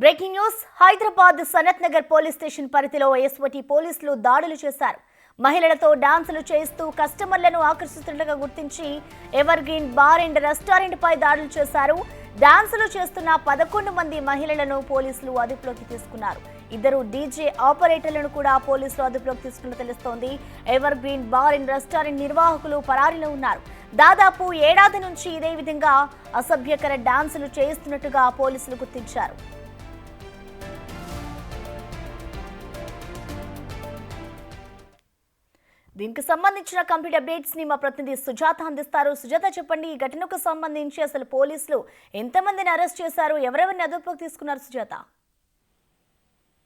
Breaking news Hyderabad Sanath Nagar police station పరిధిలో SOT పోలీసులు దాడులు చేశారు. మహిళలతో డాన్సులు చేస్తూ కస్టమర్లను ఆకర్షిస్తున్నట్లుగా గుర్తించి Evergreen bar and restaurant పై దాడులు చేశారు. డాన్సులు చేస్తున్న 11 మంది మహిళలను పోలీసులు అదుపులోకి తీసుకున్నారు. 2 డీజే ఆపరేటర్లను కూడా పోలీసులు అదుపులోకి తీసుకున్నట్లు తెలుస్తోంది. Ever green bar and restaurant నిర్వాహకులు పరారీలో ఉన్నారు. దాదాపు ఏడాది నుంచి ఇదే విధంగా అసభ్యకర డాన్సులు చేస్తున్నట్టుగా పోలీసులు గుర్తించారు. దీనికి సంబంధించిన కంప్లీట్ అప్డేట్స్ ని మా ప్రతినిధి సుజాత అందిస్తారు. సుజాత, చెప్పండి, ఈ ఘటనకు సంబంధించి అసలు పోలీసులు ఎంతమందిని అరెస్ట్ చేశారు, ఎవరెవరిని అదుపులోకి తీసుకున్నారు? సుజాత,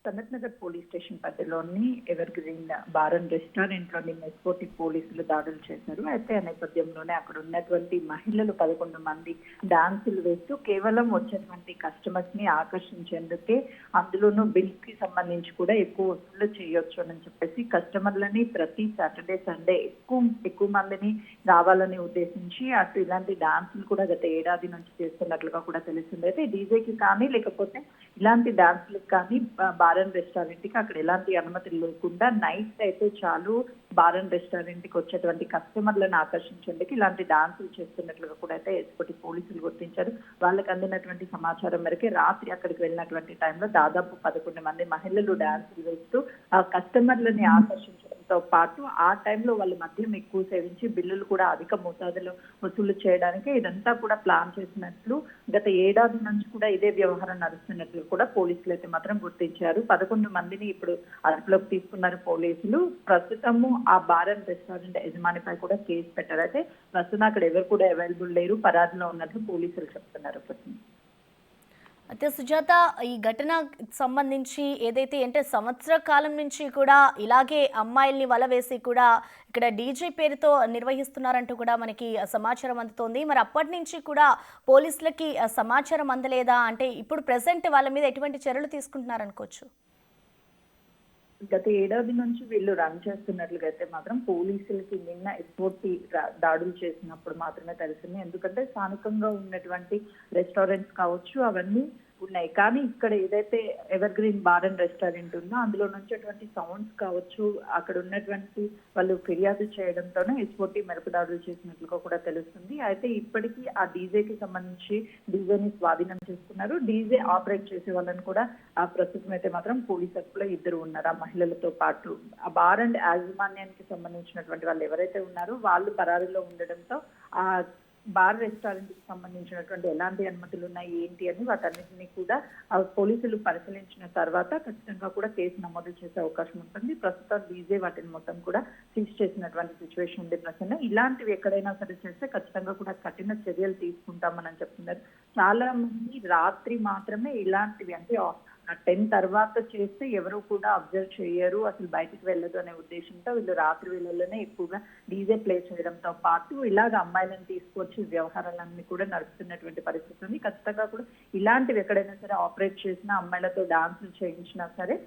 సనత్ నగర్ పోలీస్ స్టేషన్ పరిధిలోని ever green bar and restaurant లోని ఎస్ఓటీ పోలీసులు దాడులు చేశారు. అయితే ఆ నేపథ్యంలోనే అక్కడ ఉన్నటువంటి మహిళలు 11 మంది డాన్సులు వేస్తూ కేవలం వచ్చేటువంటి కస్టమర్స్ ని ఆకర్షించేందుకే, అందులోనూ బిల్ కి సంబంధించి కూడా ఎక్కువ వసూలు చేయొచ్చు అని చెప్పేసి కస్టమర్లని ప్రతి సాటర్డే సండే ఎక్కువ మందిని రావాలని ఉద్దేశించి అటు ఇలాంటి డాన్సులు కూడా గత ఏడాది నుంచి చేస్తున్నట్లుగా కూడా తెలుస్తుంది. అయితే డీజేకి కానీ లేకపోతే ఇలాంటి డాన్సులకు కానీ బార్ అండ్ రెస్టారెంట్ కి అక్కడ ఎలాంటి అనుమతులు లేకుండా నైట్ అయితే చాలు బార్ అండ్ రెస్టారెంట్ కి వచ్చేటువంటి కస్టమర్లను ఆకర్షించేందుకు ఇలాంటి డాన్సులు చేస్తున్నట్లుగా కూడా అయితే ఎస్పటి పోలీసులు గుర్తించారు. వాళ్ళకి అందినటువంటి సమాచారం మేరకు రాత్రి అక్కడికి వెళ్ళినటువంటి టైంలో దాదాపు 11 మంది మహిళలు డాన్సులు వేస్తూ ఆ కస్టమర్లని ఆకర్షించడంతో పాటు ఆ టైంలో వాళ్ళ మద్యం ఎక్కువ సేవించి బిల్లులు కూడా అధిక మోతాదులో వసూలు చేయడానికి ఇదంతా కూడా ప్లాన్ చేసినట్లు గత ఏడాది నుంచి కూడా ఇదే వ్యవహారం నడుస్తున్నట్లు కూడా పోలీసులు అయితే మాత్రం గుర్తించారు. 11 మందిని ఇప్పుడు అదుపులోకి తీసుకున్నారు పోలీసులు. ప్రస్తుతము ఆ బార్ అండ్ రెస్టారెంట్ యజమానిపై కూడా కేసు పెట్టారు. అయితే ప్రస్తుతం అక్కడ ఎవరు కూడా అవైలబుల్ లేరు, పరారీలో ఉన్నట్లు పోలీసులు చెప్తున్నారు. అయితే సుజాత, ఈ ఘటన సంబంధించి ఏదైతే అంటే సంవత్సర కాలం నుంచి కూడా ఇలాగే అమ్మాయిల్ని వల వేసి కూడా ఇక్కడ డీజే పేరుతో నిర్వహిస్తున్నారంటూ కూడా మనకి సమాచారం అందుతోంది. మరి అప్పటి నుంచి కూడా పోలీసులకి సమాచారం అందలేదా? అంటే ఇప్పుడు ప్రెసెంట్ వాళ్ళ మీద ఎటువంటి చర్యలు తీసుకుంటున్నారు అనుకోవచ్చు? గత ఏడాది నుంచి వీళ్ళు రన్ చేస్తున్నట్లుగా అయితే మాత్రం పోలీసులకి నిన్న ఎస్ఓటీ దాడులు చేసినప్పుడు మాత్రమే తెలిసింది. ఎందుకంటే స్థానికంగా ఉన్నటువంటి రెస్టారెంట్స్ కావచ్చు అవన్నీ ఉన్నాయి, కానీ ఇక్కడ ఏదైతే ever green bar and restaurant ఉందో అందులో నుంచి సౌండ్స్ కావచ్చు, అక్కడ ఉన్నటువంటి వాళ్ళు ఫిర్యాదు చేయడంతోనే ఎస్ఓటీ మెరుపు దాడులు చేసినట్లుగా కూడా తెలుస్తుంది. అయితే ఇప్పటికీ ఆ డీజేకి సంబంధించి డీజేని స్వాధీనం చేసుకున్నారు. డీజే ఆపరేట్ చేసే వాళ్ళని కూడా ఆ ప్రస్తుతం అయితే మాత్రం పోలీస్ అదుపులో 2 ఉన్నారు. ఆ మహిళలతో పాటు ఆ బార్ అండ్ యాజమాన్యానికి సంబంధించినటువంటి వాళ్ళు ఎవరైతే ఉన్నారో వాళ్ళు పరారీలో ఉండడంతో ఆ బార్ రెస్టారెంట్ కి సంబంధించినటువంటి ఎలాంటి అనుమతులు ఉన్నాయి ఏంటి అని వాటన్నిటిని కూడా పోలీసులు పరిశీలించిన తర్వాత ఖచ్చితంగా కూడా కేసు నమోదు చేసే అవకాశం ఉంటుంది. ప్రస్తుతం డీజే వాటిని మొత్తం కూడా సీజ్ చేసినటువంటి సిచ్యువేషన్ ఉంది. ప్రశ్న ఇలాంటివి ఎక్కడైనా సరే చేస్తే ఖచ్చితంగా కూడా కఠిన చర్యలు తీసుకుంటామని చెప్తున్నారు. చాలా మంది రాత్రి మాత్రమే ఇలాంటివి అంటే 10 తర్వాత చేస్తే ఎవరు కూడా అబ్జర్వ్ చేయరు, అసలు బయటికి వెళ్ళదు అనే ఉద్దేశంతో వీళ్ళు రాత్రి వేళల్లోనే ఎక్కువగా డీజే ప్లే చేయడంతో పాటు ఇలాగ అమ్మాయిలను తీసుకొచ్చి వ్యవహారాలన్నీ కూడా నడుపుతున్నటువంటి పరిస్థితి ఉంది. ఖచ్చితంగా కూడా ఇలాంటివి ఎక్కడైనా సరే ఆపరేట్ చేసినా, అమ్మాయిలతో డాన్సులు చేయించినా సరే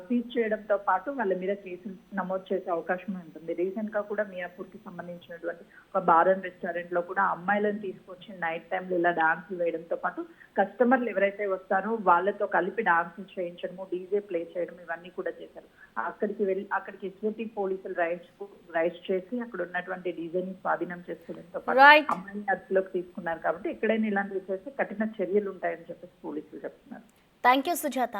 సీజ్ చేయడంతో పాటు వాళ్ళ మీద కేసులు నమోదు చేసే అవకాశం ఉంటుంది. రీసెంట్ గా కూడా మియాపూర్ కి సంబంధించినటువంటి ఒక బార్ అండ్ రెస్టారెంట్ లో కూడా అమ్మాయిలను తీసుకొచ్చి నైట్ టైంలో ఇలా డాన్సులు వేయడంతో పాటు కస్టమర్లు ఎవరైతే వస్తారో వాళ్ళతో కలిపి డాన్సులు చేయించడము, డీజే ప్లే చేయడం ఇవన్నీ కూడా చేశారు. అక్కడికి ఎస్ఓటీ పోలీసులు రైడ్స్ చేసి అక్కడ ఉన్నటువంటి డీజేని స్వాధీనం చేసుకోవడంతో పాటు అమ్మాయిని అదుపులోకి తీసుకున్నారు. కాబట్టి ఎక్కడైనా ఇలాంటివి చేస్తే కఠిన చర్యలు ఉంటాయని చెప్పేసి పోలీసులు చెప్తున్నారు. Thank you Sujatha.